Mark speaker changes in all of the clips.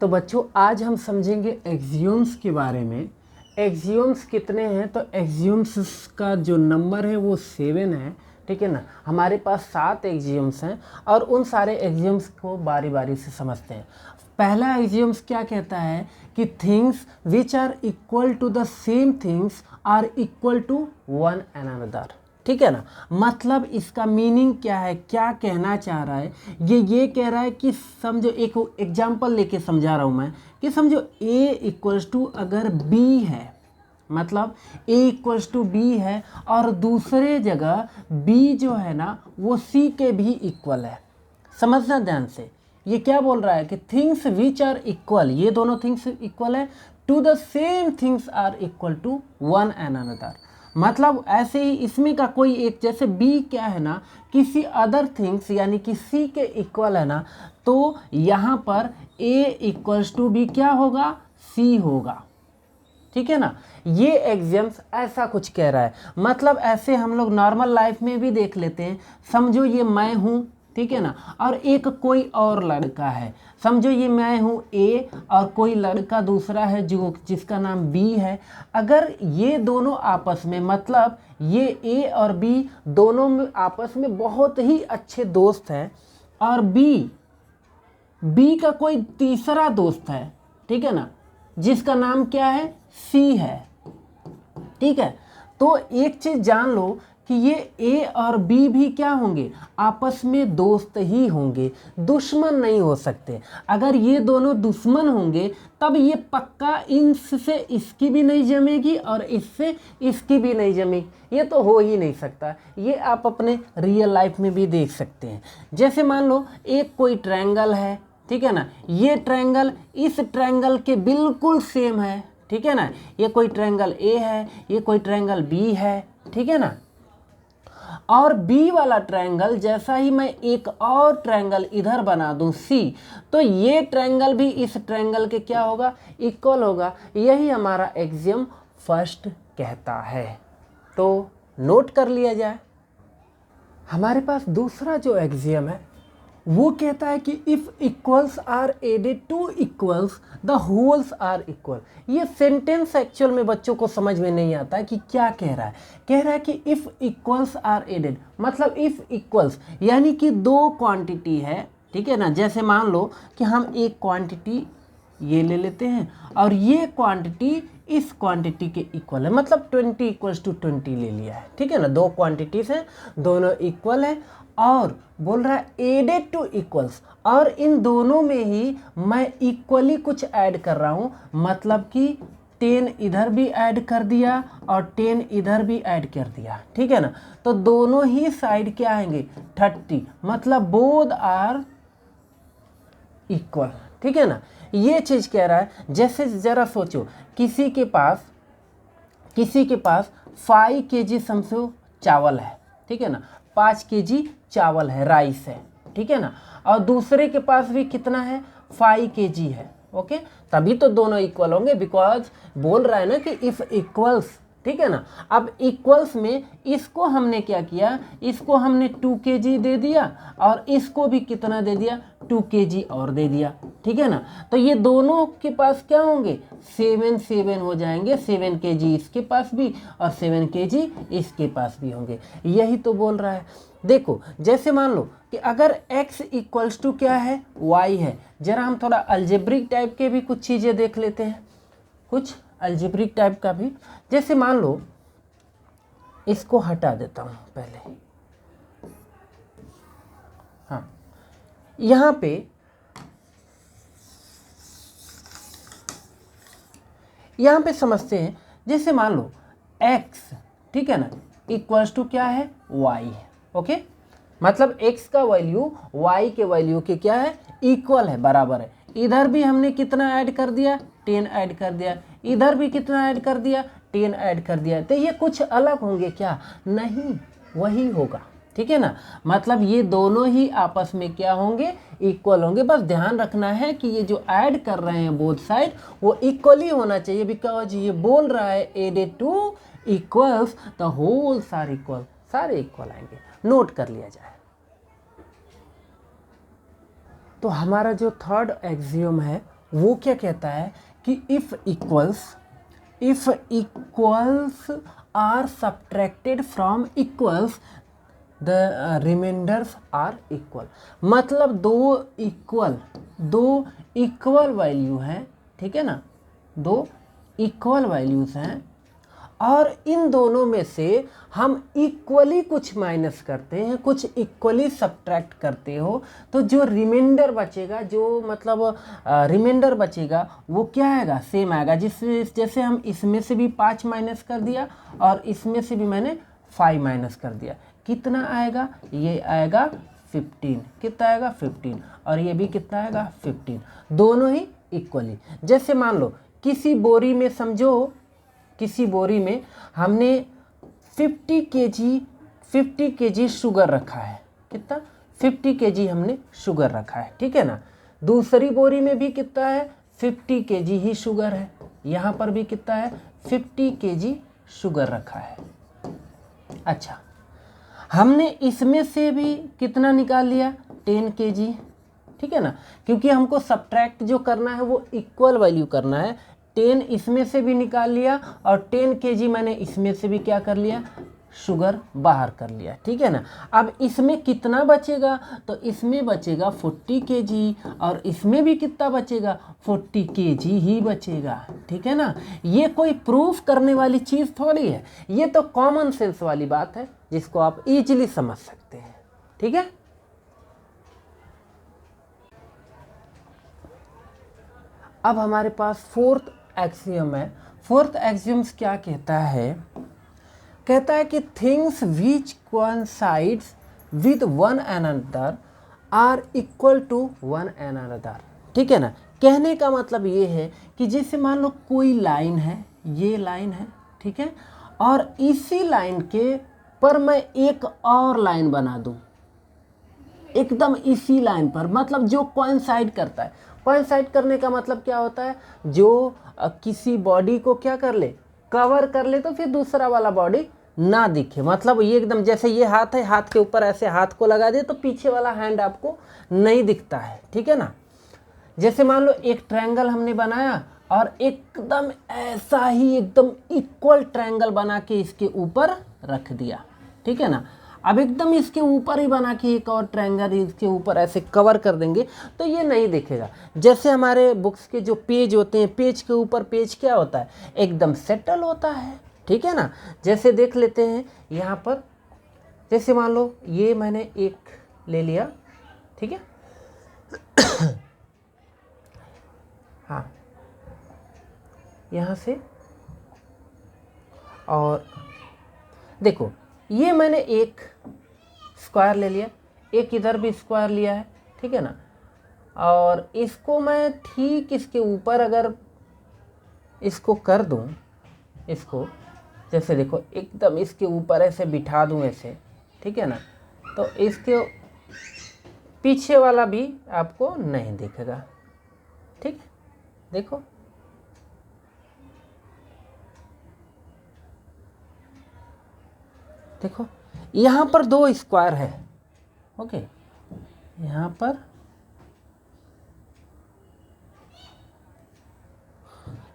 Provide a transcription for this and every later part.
Speaker 1: तो बच्चों आज हम समझेंगे एक्सियोम्स के बारे में। एक्सियोम्स कितने हैं, तो एक्सियोम्स का जो नंबर है वो 7 है, ठीक है ना। हमारे पास 7 एक्सियोम्स हैं और उन सारे एक्सियोम्स को बारी बारी से समझते हैं। पहला एक्सियोम्स क्या कहता है कि things which are equal to the same things are equal to one and another, ठीक है ना। मतलब इसका मीनिंग क्या है, क्या कहना चाह रहा है, ये कह रहा है कि समझो, एक एग्जांपल लेके समझा रहा हूँ मैं कि समझो a इक्वल्स टू अगर b है, मतलब a इक्वल्स टू b है और दूसरे जगह b जो है ना वो c के भी इक्वल है। समझना ध्यान से, ये क्या बोल रहा है कि थिंग्स विच आर इक्वल, ये दोनों थिंग्स इक्वल है, to the same things are equal to one and another. मतलब ऐसे ही इसमें का कोई एक, जैसे b क्या है ना किसी अदर थिंग्स यानी कि c के इक्वल है ना, तो यहाँ पर a इक्वल्स टू b क्या होगा, c होगा, ठीक है ना। ये एक्सियम्स ऐसा कुछ कह रहा है। मतलब ऐसे हम लोग नॉर्मल लाइफ में भी देख लेते हैं। समझो ये मैं हूँ, ठीक है ना, और एक कोई और लड़का है। समझो ये मैं हूँ ए और कोई लड़का दूसरा है जो जिसका नाम बी है। अगर ये दोनों आपस में, मतलब ये ए और बी दोनों में आपस में बहुत ही अच्छे दोस्त हैं और बी का कोई तीसरा दोस्त है, ठीक है ना, जिसका नाम क्या है, सी है, ठीक है। तो एक चीज जान लो कि ये ए और बी भी क्या होंगे, आपस में दोस्त ही होंगे, दुश्मन नहीं हो सकते। अगर ये दोनों दुश्मन होंगे तब ये पक्का इनसे इसकी भी नहीं जमेगी और इससे इसकी भी नहीं जमेगी, ये तो हो ही नहीं सकता। ये आप अपने रियल लाइफ में भी देख सकते हैं। जैसे मान लो एक कोई ट्रायंगल है, ठीक है ना, ये ट्रायंगल इस ट्रायंगल के बिल्कुल सेम है, ठीक है ना। ये कोई ट्रायंगल ए है, ये कोई ट्रायंगल बी है, ठीक है ना। और बी वाला ट्रायंगल जैसा ही मैं एक और ट्रायंगल इधर बना दूं सी, तो ये ट्रायंगल भी इस ट्रायंगल के क्या होगा, इक्वल होगा। यही हमारा एक्सियम फर्स्ट कहता है। तो नोट कर लिया जाए। हमारे पास दूसरा जो एक्सियम है वो कहता है कि if equals are added to equals the wholes are equal. ये सेंटेंस एक्चुअल में बच्चों को समझ में नहीं आता है कि क्या कह रहा है। कह रहा है कि इफ इक्वल्स आर एडेड, मतलब इफ इक्वल्स यानी कि दो क्वांटिटी है, ठीक है ना। जैसे मान लो कि हम एक क्वांटिटी ये ले लेते हैं और ये क्वांटिटी इस क्वांटिटी के इक्वल है, मतलब 20 इक्वल्स टू 20 ले लिया है, ठीक है ना। दो क्वांटिटीज हैं, दोनों इक्वल है और बोल रहा है एडेड टू इक्वल्स, और इन दोनों में ही मैं इक्वली कुछ ऐड कर रहा हूँ, मतलब कि 10 इधर भी ऐड कर दिया और 10 इधर भी ऐड कर दिया, ठीक है ना। तो दोनों ही साइड क्या आएंगे, 30, मतलब बोथ आर इक्वल, ठीक है ना। ये चीज कह रहा है। जैसे जरा सोचो, किसी के पास 5 kg समझो चावल है, ठीक है ना, 5 kg चावल है, राइस है, ठीक है ना, और दूसरे के पास भी कितना है, 5 kg है, ओके। तभी तो दोनों इक्वल होंगे, बिकॉज बोल रहा है ना कि इफ इक्वल्स, ठीक है ना। अब इक्वल्स में इसको हमने क्या किया, इसको हमने 2 kg दे दिया और इसको भी कितना दे दिया, 2 kg और दे दिया, ठीक है ना। तो ये दोनों के पास क्या होंगे, 7 हो जाएंगे, 7 kg इसके पास भी और 7 kg इसके पास भी होंगे। यही तो बोल रहा है। देखो जैसे मान लो कि अगर x इक्वल्स टू क्या है, y है। जरा हम थोड़ा अलजेब्रिक टाइप के भी कुछ चीज़ें देख लेते हैं, कुछ अलजेब्रिक टाइप का भी। जैसे मान लो इसको हटा देता हूँ पहले, हाँ, यहाँ पे समझते हैं। जैसे मान लो x, ठीक है ना, इक्वल्स टू क्या है, y है, ओके। मतलब x का वैल्यू y के वैल्यू के क्या है, इक्वल है, बराबर है। इधर भी हमने कितना ऐड कर दिया, 10 ऐड कर दिया, इधर भी कितना ऐड कर दिया, 10 ऐड कर दिया। तो ये कुछ अलग होंगे क्या, नहीं, वही होगा, ठीक है ना। मतलब ये दोनों ही आपस में क्या होंगे, इक्वल होंगे। बस ध्यान रखना है कि ये जो ऐड कर रहे हैं बोथ साइड वो इक्वली होना चाहिए, बिकॉज ये बोल रहा है added to equals the wholes are equal, सारे इक्वल आएंगे। नोट कर लिया जाए। तो हमारा जो थर्ड एक्सियोम है वो क्या कहता है कि if equals are subtracted from equals the remainders are equal. मतलब दो इक्वल वैल्यू हैं, ठीक है ना, दो इक्वल वैल्यूज़ हैं और इन दोनों में से हम इक्वली कुछ माइनस करते हैं, कुछ इक्वली सब्ट्रैक्ट करते हो, तो जो रिमाइंडर बचेगा, जो मतलब रिमाइंडर बचेगा वो क्या आएगा, सेम आएगा। जैसे हम इसमें से भी 5 माइनस कर दिया और इसमें से भी मैंने 5 माइनस कर दिया, कितना आएगा, ये आएगा 15। कितना आएगा 15, और ये भी कितना आएगा 15, दोनों ही इक्वली। जैसे मान लो किसी बोरी में, समझो किसी बोरी में हमने 50 kg शुगर रखा है। कितना, 50 kg हमने शुगर रखा है, ठीक है ना। दूसरी बोरी में भी कितना है, 50 kg ही शुगर है। यहाँ पर भी कितना है, 50 kg शुगर रखा है। अच्छा, हमने इसमें से भी कितना निकाल लिया, 10 kg, ठीक है ना, क्योंकि हमको सब्ट्रैक्ट जो करना है वो इक्वल वैल्यू करना है। 10 इसमें से भी निकाल लिया और 10 kg मैंने इसमें से भी क्या कर लिया, शुगर बाहर कर लिया, ठीक है ना। अब इसमें कितना बचेगा, तो इसमें बचेगा 40 kg और इसमें भी कितना बचेगा, 40 kg ही बचेगा, ठीक है ना। ये कोई प्रूफ करने वाली चीज़ थोड़ी है, ये तो कॉमन सेंस वाली बात है जिसको आप इजीली समझ सकते हैं, ठीक है। अब हमारे पास फोर्थ एक्सियम है। फोर्थ एक्सियम्स क्या कहता है, कहता है कि things which coincides with one another are equal to one another, ठीक है ना। कहने का मतलब ये है कि जैसे मान लो कोई लाइन है, ये लाइन है, ठीक है, और इसी लाइन के पर मैं एक और लाइन बना दूं, एकदम इसी लाइन पर, मतलब जो कोइंसाइड करता है। कोइंसाइड करने का मतलब क्या होता है, जो किसी बॉडी को क्या कर ले, कवर कर ले, तो फिर दूसरा वाला बॉडी ना दिखे। मतलब ये एकदम जैसे ये हाथ है, हाथ के ऊपर ऐसे हाथ को लगा दे तो पीछे वाला हैंड आपको नहीं दिखता है, ठीक है ना। जैसे मान लो एक ट्रायंगल हमने बनाया और एकदम ऐसा ही एकदम इक्वल ट्रायंगल बना के इसके ऊपर रख दिया, ठीक है ना। अब एकदम इसके ऊपर ही बना के एक और ट्रायंगल इसके ऊपर ऐसे कवर कर देंगे तो ये नहीं दिखेगा। जैसे हमारे बुक्स के जो पेज होते हैं, पेज के ऊपर पेज क्या होता है, एकदम सेटल होता है, ठीक है ना। जैसे देख लेते हैं यहाँ पर, जैसे मान लो ये मैंने एक ले लिया, ठीक है हाँ, यहाँ से, और देखो ये मैंने एक स्क्वायर ले लिया, एक इधर भी स्क्वायर लिया है, ठीक है ना। और इसको मैं ठीक इसके ऊपर अगर इसको कर दूं, इसको जैसे देखो एकदम इसके ऊपर ऐसे बिठा दूं ऐसे, ठीक है ना, तो इसके पीछे वाला भी आपको नहीं दिखेगा, ठीक है। देखो देखो यहाँ पर 2 स्क्वायर है, ओके, यहाँ पर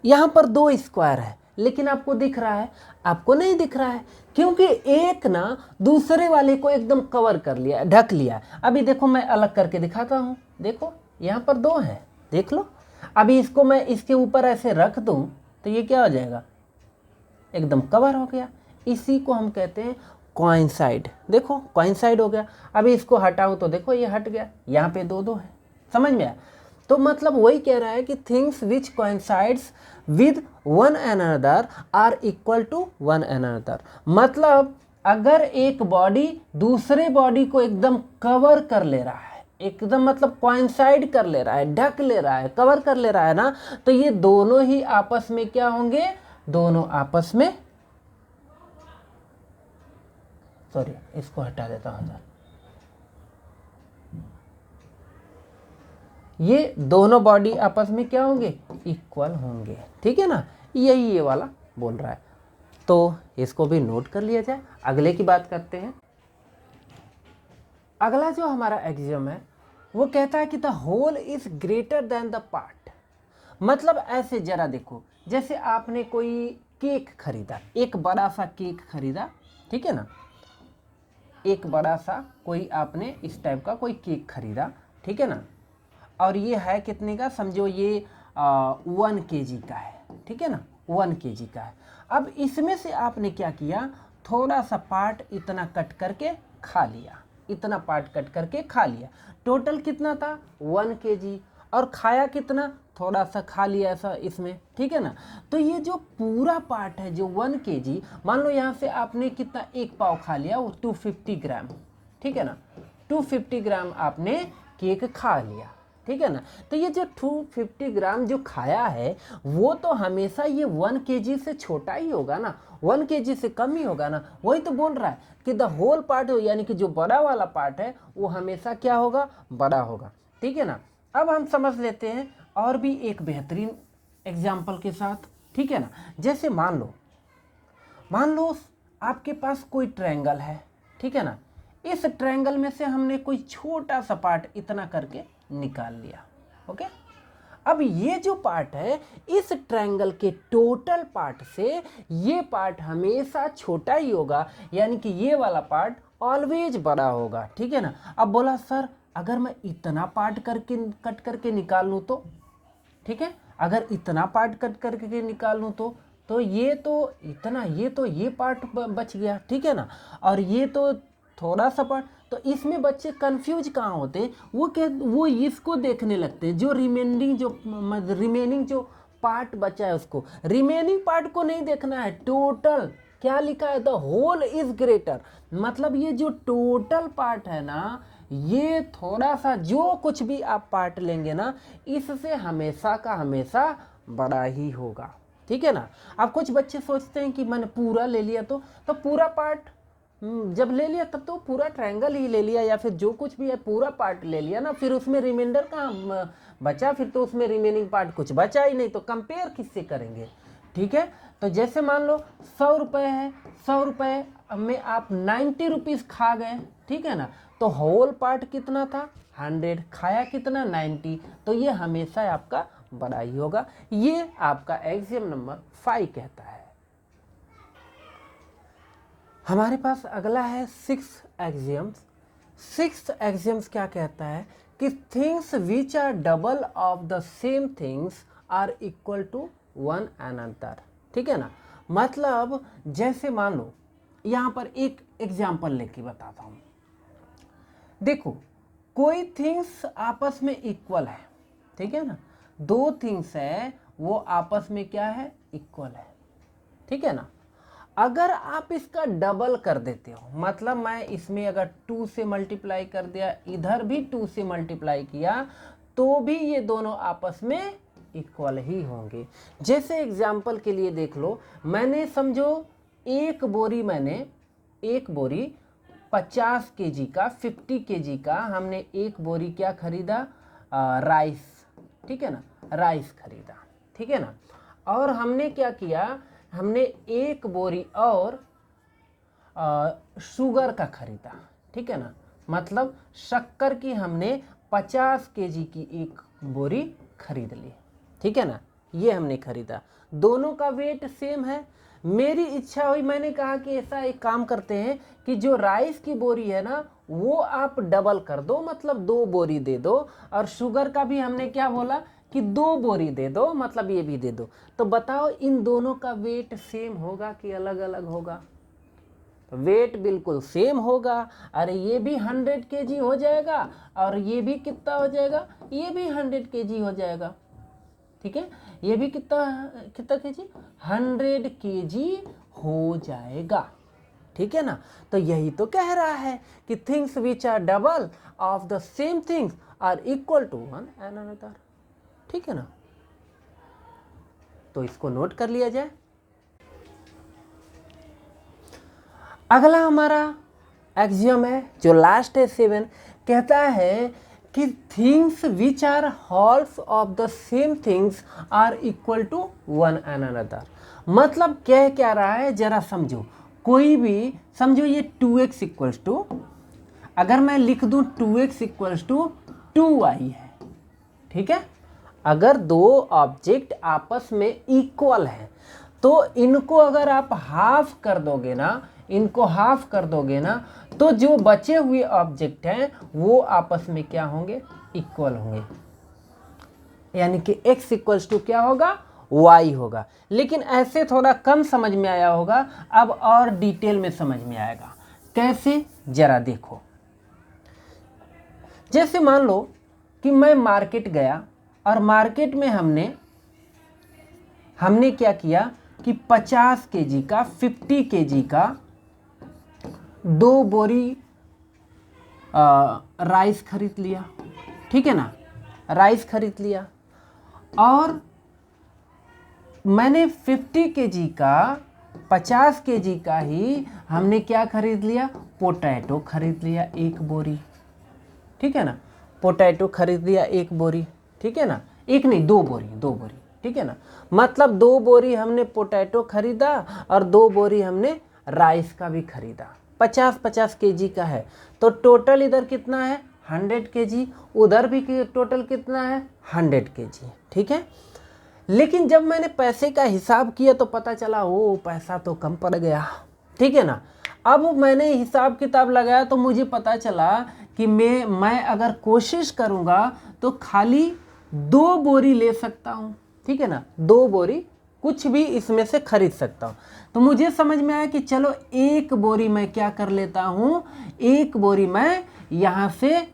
Speaker 1: यहाँ पर 2 स्क्वायर है, लेकिन आपको दिख रहा है, आपको नहीं दिख रहा है, क्योंकि एक ना दूसरे वाले को एकदम कवर कर लिया, ढक लिया। अभी देखो मैं अलग करके दिखाता हूँ, देखो यहाँ पर 2 है, देख लो। अभी इसको मैं इसके ऊपर ऐसे रख दूँ तो ये क्या हो जाएगा, एकदम कवर हो गया। इसी को हम कहते हैं कोइंसाइड। देखो कोइंसाइड हो गया। अभी इसको हटाऊं तो देखो ये हट गया, यहाँ पे 2 है, समझ में आया। तो मतलब वही कह रहा है कि things which coincides with one another are equal to one another. मतलब अगर एक बॉडी दूसरे बॉडी को एकदम कवर कर ले रहा है, एकदम मतलब कोइंसाइड कर ले रहा है, ढक ले रहा है, कवर कर ले रहा है ना, तो ये दोनों ही आपस में क्या होंगे, दोनों आपस में, सॉरी इसको हटा देता हूँ सर, ये दोनों बॉडी आपस में क्या होंगे, इक्वल होंगे, ठीक है ना। यही ये वाला बोल रहा है, तो इसको भी नोट कर लिया जाए। अगले की बात करते हैं। अगला जो हमारा एक्सियम है वो कहता है कि the whole is greater than the part. मतलब ऐसे जरा देखो, जैसे आपने कोई केक खरीदा, एक बड़ा सा केक खरीदा, ठीक है ना, एक बड़ा सा कोई आपने इस टाइप का कोई केक खरीदा, ठीक है ना, और ये है कितने का, समझो ये 1 kg का है, ठीक है ना, 1 kg का है। अब इसमें से आपने क्या किया, थोड़ा सा पार्ट इतना कट करके खा लिया, इतना पार्ट कट करके खा लिया, टोटल कितना था 1 kg, और खाया कितना, थोड़ा सा खा लिया ऐसा इसमें, ठीक है ना। तो ये जो पूरा पार्ट है जो 1 kg, मान लो यहाँ से आपने कितना, एक पाव खा लिया, वो 250 ग्राम, ठीक है ना, 250 ग्राम आपने केक खा लिया, ठीक है ना। तो ये जो 250 ग्राम जो खाया है वो तो हमेशा ये 1 kg से छोटा ही होगा ना, 1 kg से कम ही होगा ना। वही तो बोल रहा है कि द होल पार्ट, यानी कि जो बड़ा वाला पार्ट है वो हमेशा क्या होगा, बड़ा होगा, ठीक है ना। अब हम समझ लेते हैं और भी एक बेहतरीन एग्जाम्पल के साथ, ठीक है ना। जैसे मान लो आपके पास कोई ट्रायंगल है, ठीक है ना, इस ट्रायंगल में से हमने कोई छोटा सा पार्ट इतना करके निकाल लिया, ओके। अब ये जो पार्ट है, इस ट्रायंगल के टोटल पार्ट से ये पार्ट हमेशा छोटा ही होगा, यानी कि ये वाला पार्ट ऑलवेज बड़ा होगा, ठीक है ना। अब बोला सर अगर मैं इतना पार्ट कट करके निकाल लूँ तो, ठीक है, अगर इतना पार्ट कट करके निकाल लूँ तो ये पार्ट बच गया, ठीक है ना, और ये तो थोड़ा सा पार्ट, तो इसमें बच्चे कंफ्यूज कहाँ होते हैं, वो इसको देखने लगते हैं, जो रिमेनिंग जो पार्ट बचा है उसको, रिमेनिंग पार्ट को नहीं देखना है, टोटल क्या लिखा है, द होल इज ग्रेटर, मतलब ये जो टोटल पार्ट है ना, ये थोड़ा सा जो कुछ भी आप पार्ट लेंगे ना, इससे हमेशा का हमेशा बड़ा ही होगा, ठीक है ना। अब कुछ बच्चे सोचते हैं कि मैंने पूरा ले लिया तो पूरा पार्ट जब ले लिया तब तो पूरा ट्रायंगल ही ले लिया, या फिर जो कुछ भी है पूरा पार्ट ले लिया ना, फिर उसमें रिमाइंडर कहाँ बचा, फिर तो उसमें रिमेनिंग पार्ट कुछ बचा ही नहीं, तो कंपेयर किससे करेंगे, ठीक है। तो जैसे मान लो 100 रुपये है, 100 रुपये में आप 90 रुपीज़ खा गए, ठीक है ना, तो होल पार्ट कितना था 100, खाया कितना 90, तो ये हमेशा आपका बड़ा ही होगा। ये आपका एक्सियम नंबर 5 कहता है। हमारे पास अगला है 6th एक्सियम्स। 6th एक्सियम्स क्या कहता है कि things which are double of the same things are equal to one another, ठीक है ना। मतलब जैसे मान लो यहाँ पर एक एग्जाम्पल लेके बताता हूँ। देखो कोई थिंग्स आपस में इक्वल है, ठीक है ना, दो थिंग्स है वो आपस में क्या है, इक्वल है, ठीक है ना। अगर आप इसका डबल कर देते हो, मतलब मैं इसमें अगर 2 से मल्टीप्लाई कर दिया, इधर भी 2 से मल्टीप्लाई किया, तो भी ये दोनों आपस में इक्वल ही होंगे। जैसे एग्जाम्पल के लिए देख लो, मैंने समझो एक बोरी 50 kg का 50 kg का हमने एक बोरी क्या खरीदा, राइस, ठीक है ना, राइस खरीदा, ठीक है ना। और हमने क्या किया, हमने एक बोरी और शुगर का खरीदा, ठीक है ना, मतलब शक्कर की हमने 50 kg की एक बोरी खरीद ली, ठीक है ना, ये हमने खरीदा, दोनों का वेट सेम है। मेरी इच्छा हुई, मैंने कहा कि ऐसा एक काम करते हैं कि जो राइस की बोरी है ना वो आप डबल कर दो, मतलब 2 बोरी दे दो, और शुगर का भी हमने क्या बोला कि 2 बोरी दे दो, मतलब ये भी दे दो। तो बताओ इन दोनों का वेट सेम होगा कि अलग अलग होगा? तो वेट बिल्कुल सेम होगा। अरे ये भी 100 kg हो जाएगा और ये भी कितना हो जाएगा, ये भी 100 kg हो जाएगा, ठीक है। ये भी कितना kg, 100 kg हो जाएगा, ठीक है ना। तो यही तो कह रहा है कि things which are double of the same things are equal to one and another, ठीक है ना। तो इसको नोट कर लिया जाए। अगला हमारा एक्सियम है जो लास्ट है 7, कहता है कि things which are wholes of the same things are equal to one and another. मतलब क्या रहा है जरा समझो, कोई भी समझो ये 2x इक्वल्स टू, अगर मैं लिख दूं 2x इक्वल्स टू 2y है, ठीक है। अगर दो ऑब्जेक्ट आपस में इक्वल हैं तो इनको अगर आप हाफ कर दोगे ना, इनको हाफ कर दोगे ना, तो जो बचे हुए ऑब्जेक्ट हैं वो आपस में क्या होंगे, इक्वल होंगे। यानी कि x इक्वल्स टू क्या होगा, y होगा। लेकिन ऐसे थोड़ा कम समझ में आया होगा, अब और डिटेल में समझ में आएगा। कैसे, जरा देखो। जैसे मान लो कि मैं मार्केट गया और मार्केट में हमने क्या किया कि 50 केजी का 50 केजी का 2 बोरी राइस खरीद लिया, ठीक है ना, राइस खरीद लिया। और मैंने 50 केजी का 50 केजी का ही हमने क्या खरीद लिया, पोटैटो खरीद लिया 1 बोरी, ठीक है ना, पोटैटो खरीद लिया 1 बोरी, ठीक है ना, 1 नहीं 2 बोरी, ठीक है ना। मतलब 2 बोरी हमने पोटैटो खरीदा और 2 बोरी हमने राइस का भी खरीदा। 50-50 केजी का है तो टोटल इधर कितना है, 100 केजी, उधर भी टोटल कितना है, 100 केजी, ठीक है। लेकिन जब मैंने पैसे का हिसाब किया तो पता चला ओ पैसा तो कम पड़ गया, ठीक है ना। अब मैंने हिसाब किताब लगाया तो मुझे पता चला कि मैं अगर कोशिश करूँगा तो खाली 2 बोरी ले सकता हूँ, ठीक है ना, 2 बोरी कुछ भी इसमें से खरीद सकता हूँ। तो मुझे समझ में आया कि चलो 1 बोरी मैं क्या कर लेता हूँ, 1 बोरी मैं यहाँ से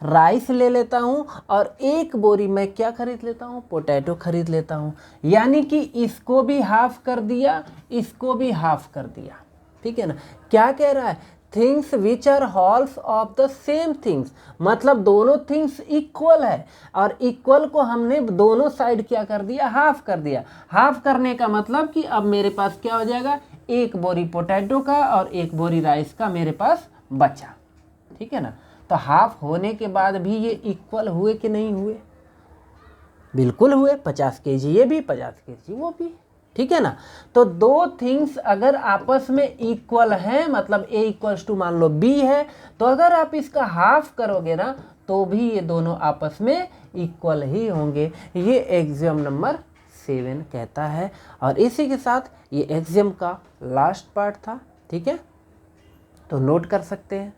Speaker 1: राइस ले लेता हूँ और 1 बोरी मैं क्या खरीद लेता हूँ, पोटैटो खरीद लेता हूँ। यानी कि इसको भी हाफ कर दिया, इसको भी हाफ कर दिया, ठीक है ना। क्या कह रहा है, things which are wholes of the same things, मतलब दोनों थिंग्स इक्वल है और इक्वल को हमने दोनों साइड क्या कर दिया, हाफ कर दिया। हाफ करने का मतलब कि अब मेरे पास क्या हो जाएगा, 1 बोरी पोटैटो का और 1 बोरी राइस का मेरे पास बचा, ठीक है ना। तो हाफ होने के बाद भी ये इक्वल हुए कि नहीं हुए, बिल्कुल हुए। 50 केजी ये भी, 50 केजी वो भी, ठीक है ना। तो 2 थिंग्स अगर आपस में इक्वल हैं, मतलब a इक्वल्स टू मान लो b है, तो अगर आप इसका हाफ करोगे ना तो भी ये दोनों आपस में इक्वल ही होंगे। ये एक्सियम नंबर 7 कहता है। और इसी के साथ ये एक्सियम का लास्ट पार्ट था, ठीक है, तो नोट कर सकते हैं।